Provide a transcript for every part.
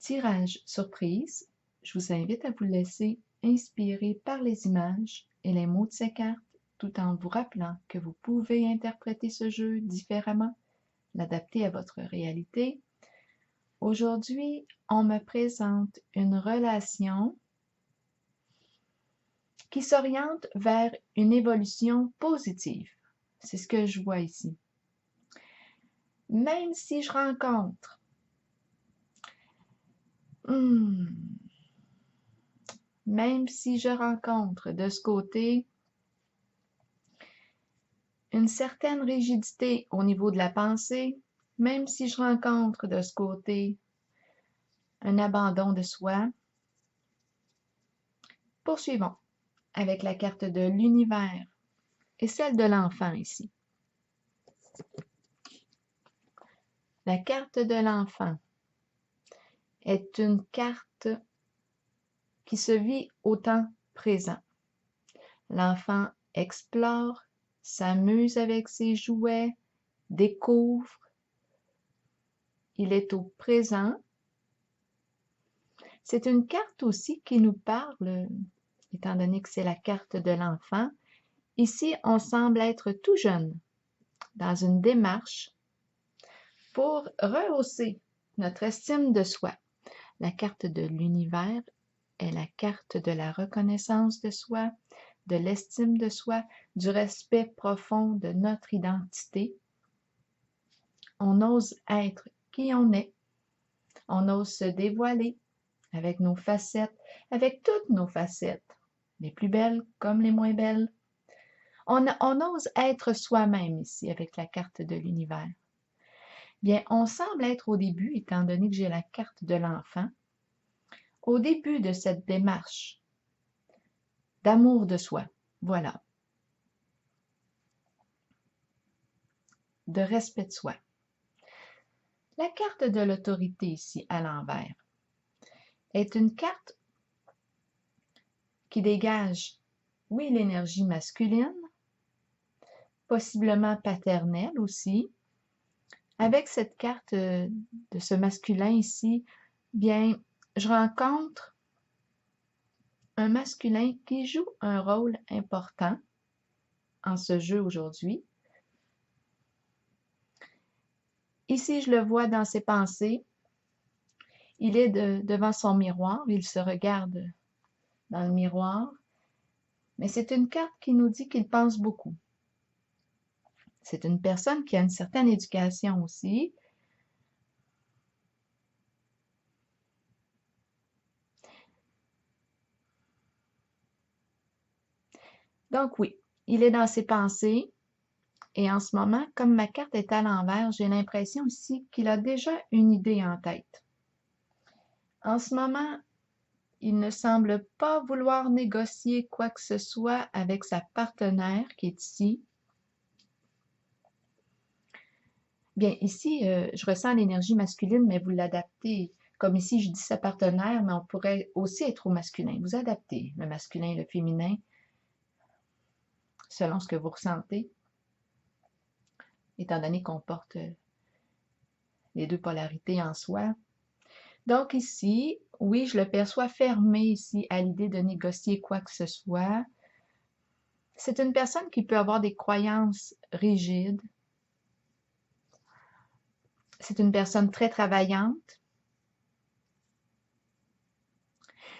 Tirage surprise, je vous invite à vous laisser inspirer par les images et les mots de ces cartes, tout en vous rappelant que vous pouvez interpréter ce jeu différemment, l'adapter à votre réalité. Aujourd'hui, on me présente une relation qui s'oriente vers une évolution positive. C'est ce que je vois ici. Même si je rencontre même si je rencontre de ce côté une certaine rigidité au niveau de la pensée, même si je rencontre de ce côté un abandon de soi, poursuivons avec la carte de l'univers et celle de l'enfant ici. La carte de l'enfant est une carte qui se vit au temps présent. L'enfant explore, s'amuse avec ses jouets, découvre. Il est au présent. C'est une carte aussi qui nous parle, étant donné que c'est la carte de l'enfant. Ici, on semble être tout jeune, dans une démarche pour rehausser notre estime de soi. La carte de l'univers est la carte de la reconnaissance de soi, de l'estime de soi, du respect profond de notre identité. On ose être qui on est. On ose se dévoiler avec nos facettes, avec toutes nos facettes, les plus belles comme les moins belles. On ose être soi-même ici avec la carte de l'univers. Bien, on semble être au début, étant donné que j'ai la carte de l'enfant, au début de cette démarche d'amour de soi, voilà, de respect de soi. La carte de l'autorité ici à l'envers est une carte qui dégage, oui, l'énergie masculine, possiblement paternelle aussi. Avec cette carte de ce masculin ici, bien, je rencontre un masculin qui joue un rôle important en ce jeu aujourd'hui. Ici, je le vois dans ses pensées. Il est devant son miroir, il se regarde dans le miroir, mais c'est une carte qui nous dit qu'il pense beaucoup. C'est une personne qui a une certaine éducation aussi. Donc oui, il est dans ses pensées et en ce moment, comme ma carte est à l'envers, j'ai l'impression aussi qu'il a déjà une idée en tête. En ce moment, il ne semble pas vouloir négocier quoi que ce soit avec sa partenaire qui est ici. Bien, ici, je ressens l'énergie masculine, mais vous l'adaptez. Comme ici, je dis sa partenaire, mais on pourrait aussi être au masculin. Vous adaptez le masculin et le féminin selon ce que vous ressentez, étant donné qu'on porte les deux polarités en soi. Donc ici, oui, je le perçois fermé ici à l'idée de négocier quoi que ce soit. C'est une personne qui peut avoir des croyances rigides. C'est une personne très travaillante.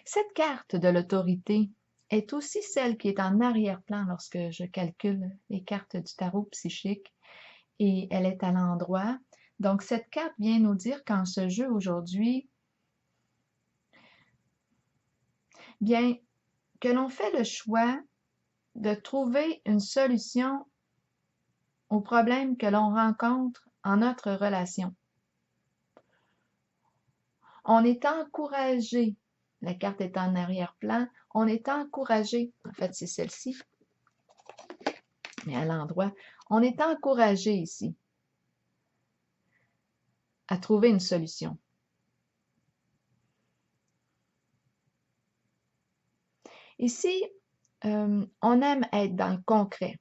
Cette carte de l'autorité est aussi celle qui est en arrière-plan lorsque je calcule les cartes du tarot psychique et elle est à l'endroit. Donc cette carte vient nous dire qu'en ce jeu aujourd'hui, bien, que l'on fait le choix de trouver une solution aux problèmes que l'on rencontre en notre relation. On est encouragé, la carte est en arrière-plan, on est encouragé, en fait c'est celle-ci, mais à l'endroit, on est encouragé ici à trouver une solution. Ici, on aime être dans le concret.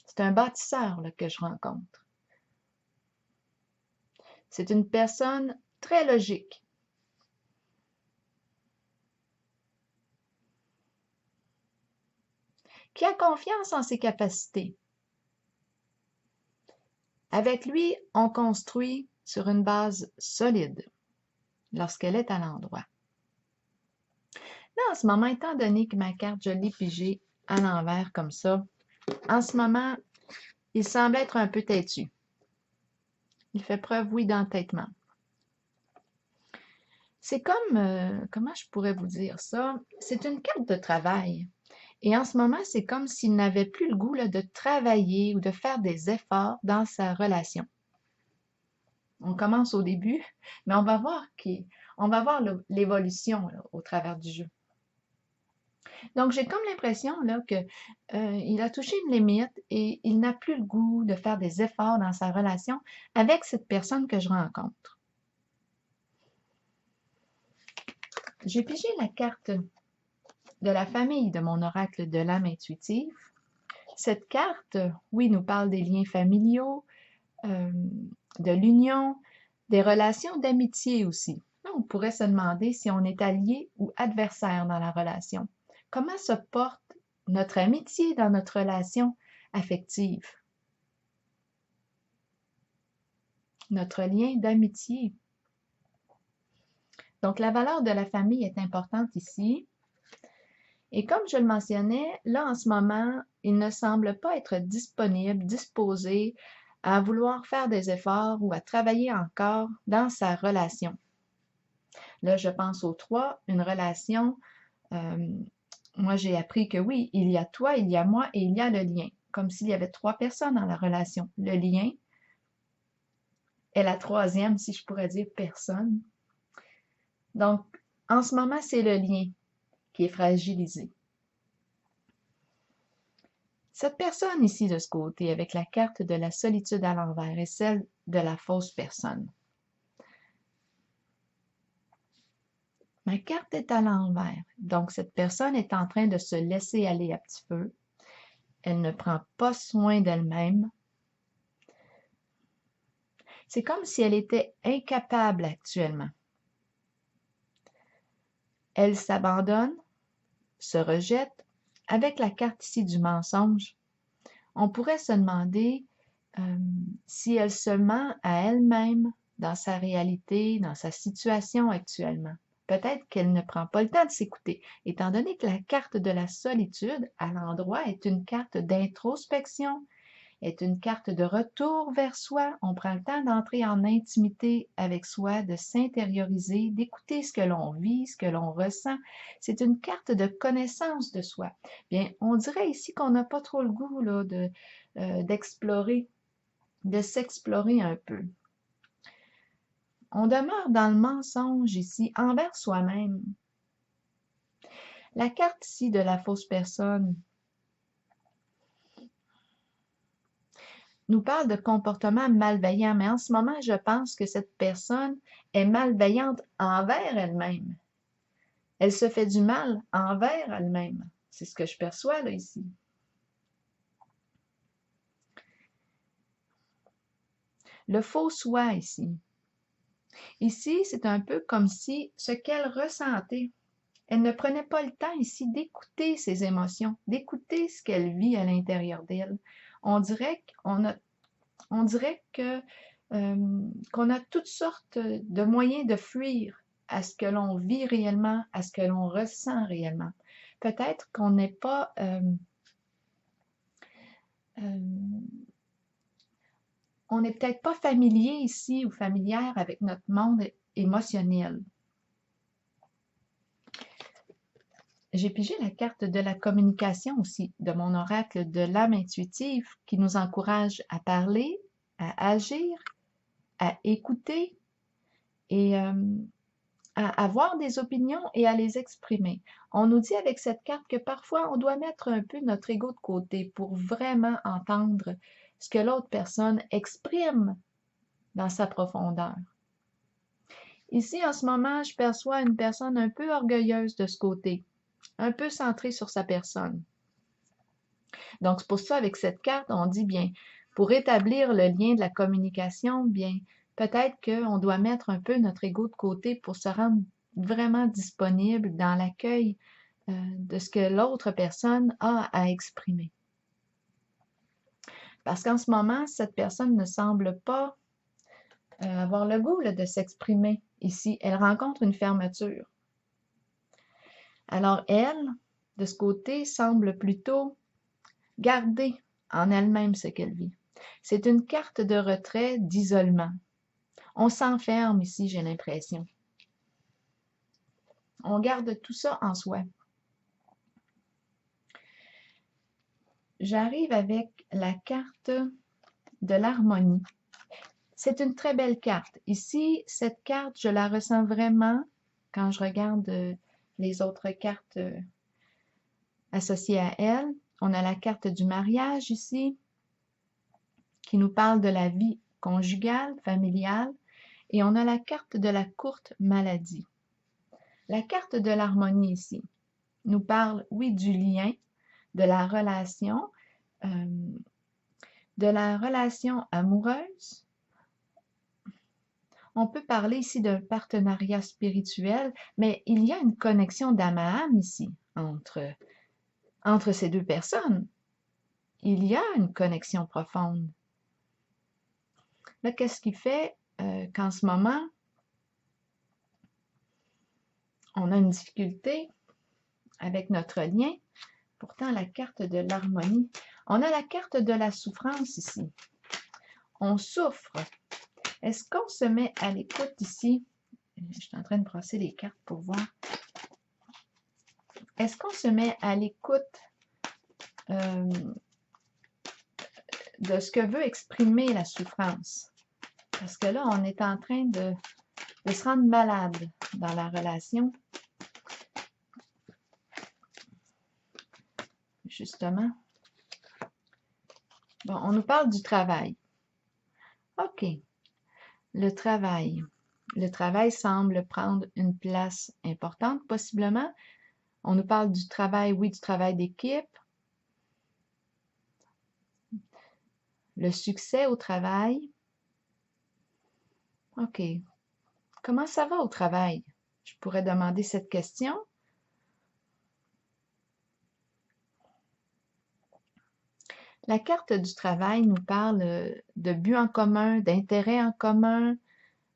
C'est un bâtisseur là, que je rencontre. C'est une personne très logique. qui a confiance en ses capacités. Avec lui, on construit sur une base solide lorsqu'elle est à l'endroit. Là, en ce moment, étant donné que ma carte, je l'ai pigée à l'envers comme ça, en ce moment, il semble être un peu têtu. Il fait preuve, oui, d'entêtement. C'est comme, comment je pourrais vous dire ça? C'est une carte de travail. Et en ce moment, c'est comme s'il n'avait plus le goût là, de travailler ou de faire des efforts dans sa relation. On commence au début, mais on va voir l'évolution au travers du jeu. Donc, j'ai comme l'impression là que il a touché une limite et il n'a plus le goût de faire des efforts dans sa relation avec cette personne que je rencontre. J'ai pigé la carte de la famille de mon oracle de l'âme intuitive. Cette carte, oui, nous parle des liens familiaux, de l'union, des relations d'amitié aussi. Là, on pourrait se demander si on est allié ou adversaire dans la relation. Comment se porte notre amitié dans notre relation affective? Notre lien d'amitié. Donc, la valeur de la famille est importante ici. Et comme je le mentionnais, là, en ce moment, il ne semble pas être disponible, disposé à vouloir faire des efforts ou à travailler encore dans sa relation. Là, je pense aux trois, une relation. Moi, j'ai appris que oui, il y a toi, il y a moi et il y a le lien. Comme s'il y avait trois personnes dans la relation. Le lien est la troisième, si je pourrais dire, personne. Donc, en ce moment, c'est le lien qui est fragilisé. Cette personne ici de ce côté, avec la carte de la solitude à l'envers, est celle de la fausse personne. Ma carte est à l'envers, donc cette personne est en train de se laisser aller à petit feu. Elle ne prend pas soin d'elle-même. C'est comme si elle était incapable actuellement. Elle s'abandonne, se rejette. Avec la carte ici du mensonge, on pourrait se demander si elle se ment à elle-même dans sa réalité, dans sa situation actuellement. Peut-être qu'elle ne prend pas le temps de s'écouter, étant donné que la carte de la solitude à l'endroit est une carte d'introspection, est une carte de retour vers soi. On prend le temps d'entrer en intimité avec soi, de s'intérioriser, d'écouter ce que l'on vit, ce que l'on ressent. C'est une carte de connaissance de soi. Bien, on dirait ici qu'on n'a pas trop le goût là, d'explorer, de s'explorer un peu. On demeure dans le mensonge ici, envers soi-même. La carte ici de la fausse personne nous parle de comportement malveillant, mais en ce moment, je pense que cette personne est malveillante envers elle-même. Elle se fait du mal envers elle-même. C'est ce que je perçois là ici. Le faux soi ici. Ici, c'est un peu comme si ce qu'elle ressentait, elle ne prenait pas le temps ici d'écouter ses émotions, d'écouter ce qu'elle vit à l'intérieur d'elle. On dirait qu'on a toutes sortes de moyens de fuir à ce que l'on vit réellement, à ce que l'on ressent réellement. Peut-être qu'on n'est pas on n'est peut-être pas familier ici ou familière avec notre monde émotionnel. J'ai pigé la carte de la communication aussi, de mon oracle de l'âme intuitive qui nous encourage à parler, à agir, à écouter et à avoir des opinions et à les exprimer. On nous dit avec cette carte que parfois on doit mettre un peu notre ego de côté pour vraiment entendre ce que l'autre personne exprime dans sa profondeur. Ici, en ce moment, je perçois une personne un peu orgueilleuse de ce côté, un peu centrée sur sa personne. Donc, c'est pour ça, avec cette carte, on dit bien, pour établir le lien de la communication, bien, peut-être qu'on doit mettre un peu notre ego de côté pour se rendre vraiment disponible dans l'accueil de ce que l'autre personne a à exprimer. Parce qu'en ce moment, cette personne ne semble pas avoir le goût là, de s'exprimer ici. Elle rencontre une fermeture. Alors elle, de ce côté, semble plutôt garder en elle-même ce qu'elle vit. C'est une carte de retrait, d'isolement. On s'enferme ici, j'ai l'impression. On garde tout ça en soi. J'arrive avec la carte de l'harmonie. C'est une très belle carte. Ici, cette carte, je la ressens vraiment quand je regarde les autres cartes associées à elle. On a la carte du mariage ici, qui nous parle de la vie conjugale, familiale, et on a la carte de la courte maladie. La carte de l'harmonie ici nous parle, oui, du lien, de la relation amoureuse. On peut parler ici d'un partenariat spirituel, mais il y a une connexion d'âme à âme ici entre ces deux personnes. Il y a une connexion profonde. Là, qu'est-ce qui fait qu'en ce moment, on a une difficulté avec notre lien? Pourtant, la carte de l'harmonie. On a la carte de la souffrance ici. On souffre. Est-ce qu'on se met à l'écoute ici? Je suis en train de brasser les cartes pour voir. Est-ce qu'on se met à l'écoute de ce que veut exprimer la souffrance? Parce que là, on est en train de se rendre malade dans la relation. Justement. Bon, on nous parle du travail. OK. Le travail. Le travail semble prendre une place importante, possiblement. On nous parle du travail, oui, du travail d'équipe. Le succès au travail. OK. Comment ça va au travail? Je pourrais demander cette question. La carte du travail nous parle de but en commun, d'intérêt en commun,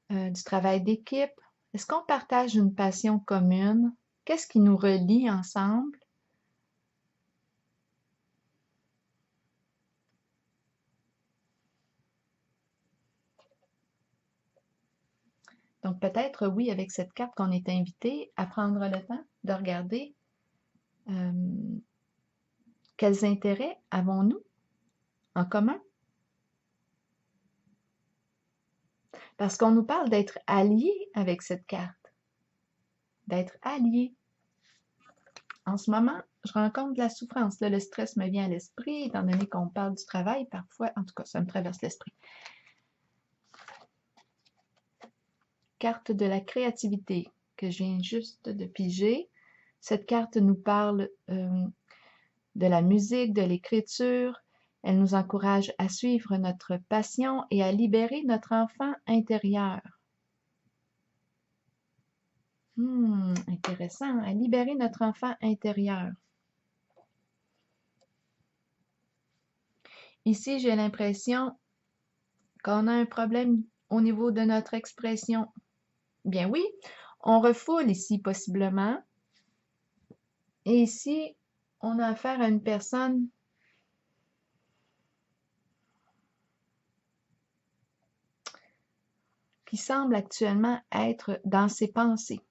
du travail d'équipe. Est-ce qu'on partage une passion commune? Qu'est-ce qui nous relie ensemble? Donc peut-être, oui, avec cette carte qu'on est invité à prendre le temps de regarder quels intérêts avons-nous en commun? Parce qu'on nous parle d'être alliés avec cette carte. D'être alliés. En ce moment, je rencontre de la souffrance. Là, le stress me vient à l'esprit, étant donné qu'on parle du travail, parfois, en tout cas, ça me traverse l'esprit. Carte de la créativité que je viens juste de piger. Cette carte nous parle de la musique, de l'écriture. Elle nous encourage à suivre notre passion et à libérer notre enfant intérieur. Intéressant, à libérer notre enfant intérieur. Ici, j'ai l'impression qu'on a un problème au niveau de notre expression. Bien oui, on refoule ici possiblement. Et ici, on a affaire à une personne qui semble actuellement être dans ses pensées.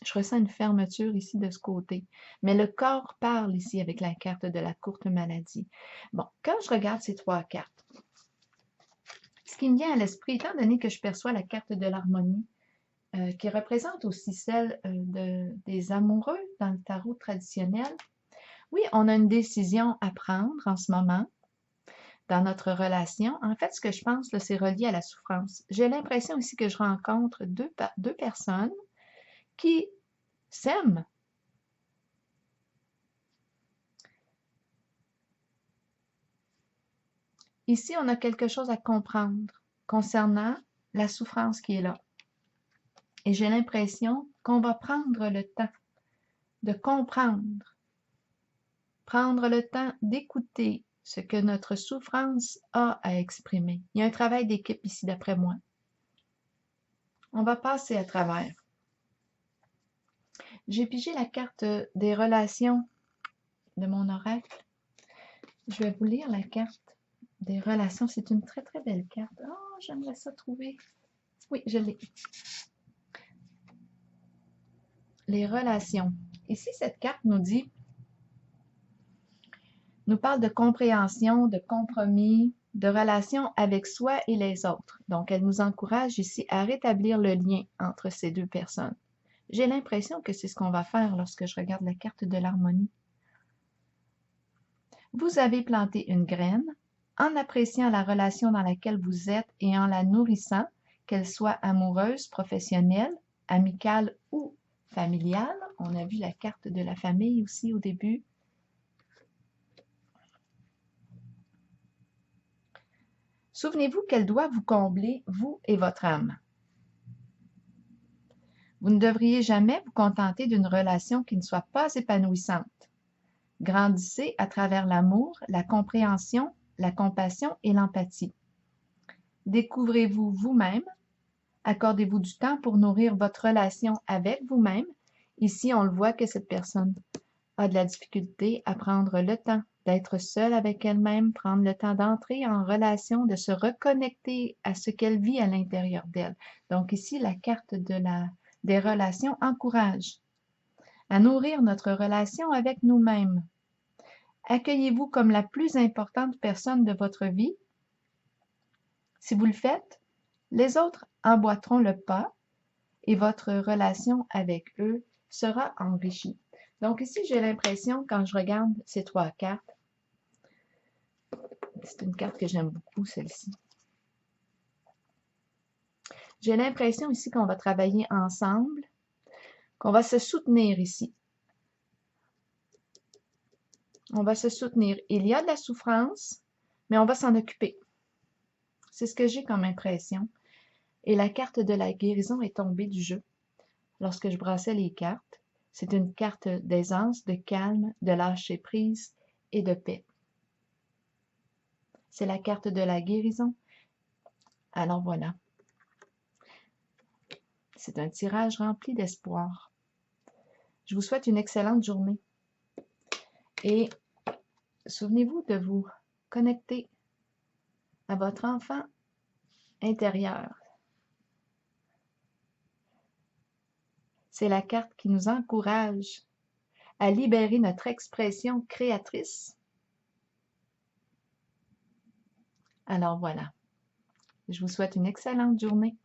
Je ressens une fermeture ici de ce côté. Mais le corps parle ici avec la carte de la courte maladie. Bon, quand je regarde ces trois cartes, ce qui me vient à l'esprit, étant donné que je perçois la carte de l'harmonie, qui représente aussi celle des amoureux dans le tarot traditionnel, oui, on a une décision à prendre en ce moment dans notre relation. En fait, ce que je pense, c'est relié à la souffrance. J'ai l'impression aussi que je rencontre deux personnes qui s'aiment. Ici, on a quelque chose à comprendre concernant la souffrance qui est là. Et j'ai l'impression qu'on va prendre le temps de comprendre, prendre le temps d'écouter ce que notre souffrance a à exprimer. Il y a un travail d'équipe ici, d'après moi. On va passer à travers. J'ai pigé la carte des relations de mon oracle. Je vais vous lire la carte des relations. C'est une très, très belle carte. Oh, j'aimerais ça trouver. Oui, je l'ai. Les relations. Ici, cette carte nous parle de compréhension, de compromis, de relation avec soi et les autres. Donc, elle nous encourage ici à rétablir le lien entre ces deux personnes. J'ai l'impression que c'est ce qu'on va faire lorsque je regarde la carte de l'harmonie. Vous avez planté une graine en appréciant la relation dans laquelle vous êtes et en la nourrissant, qu'elle soit amoureuse, professionnelle, amicale ou familiale. On a vu la carte de la famille aussi au début. Souvenez-vous qu'elle doit vous combler, vous et votre âme. Vous ne devriez jamais vous contenter d'une relation qui ne soit pas épanouissante. Grandissez à travers l'amour, la compréhension, la compassion et l'empathie. Découvrez-vous vous-même. Accordez-vous du temps pour nourrir votre relation avec vous-même. Ici, on le voit que cette personne a de la difficulté à prendre le temps d'être seule avec elle-même, prendre le temps d'entrer en relation, de se reconnecter à ce qu'elle vit à l'intérieur d'elle. Donc ici, la carte des relations encourage à nourrir notre relation avec nous-mêmes. Accueillez-vous comme la plus importante personne de votre vie. Si vous le faites, les autres emboîteront le pas et votre relation avec eux sera enrichie. Donc ici, j'ai l'impression, quand je regarde ces trois cartes, c'est une carte que j'aime beaucoup, celle-ci. J'ai l'impression ici qu'on va travailler ensemble, qu'on va se soutenir ici. On va se soutenir. Il y a de la souffrance, mais on va s'en occuper. C'est ce que j'ai comme impression. Et la carte de la guérison est tombée du jeu. Lorsque je brassais les cartes, c'est une carte d'aisance, de calme, de lâcher prise et de paix. C'est la carte de la guérison. Alors voilà. C'est un tirage rempli d'espoir. Je vous souhaite une excellente journée. Et souvenez-vous de vous connecter à votre enfant intérieur. C'est la carte qui nous encourage à libérer notre expression créatrice. Alors voilà. Je vous souhaite une excellente journée.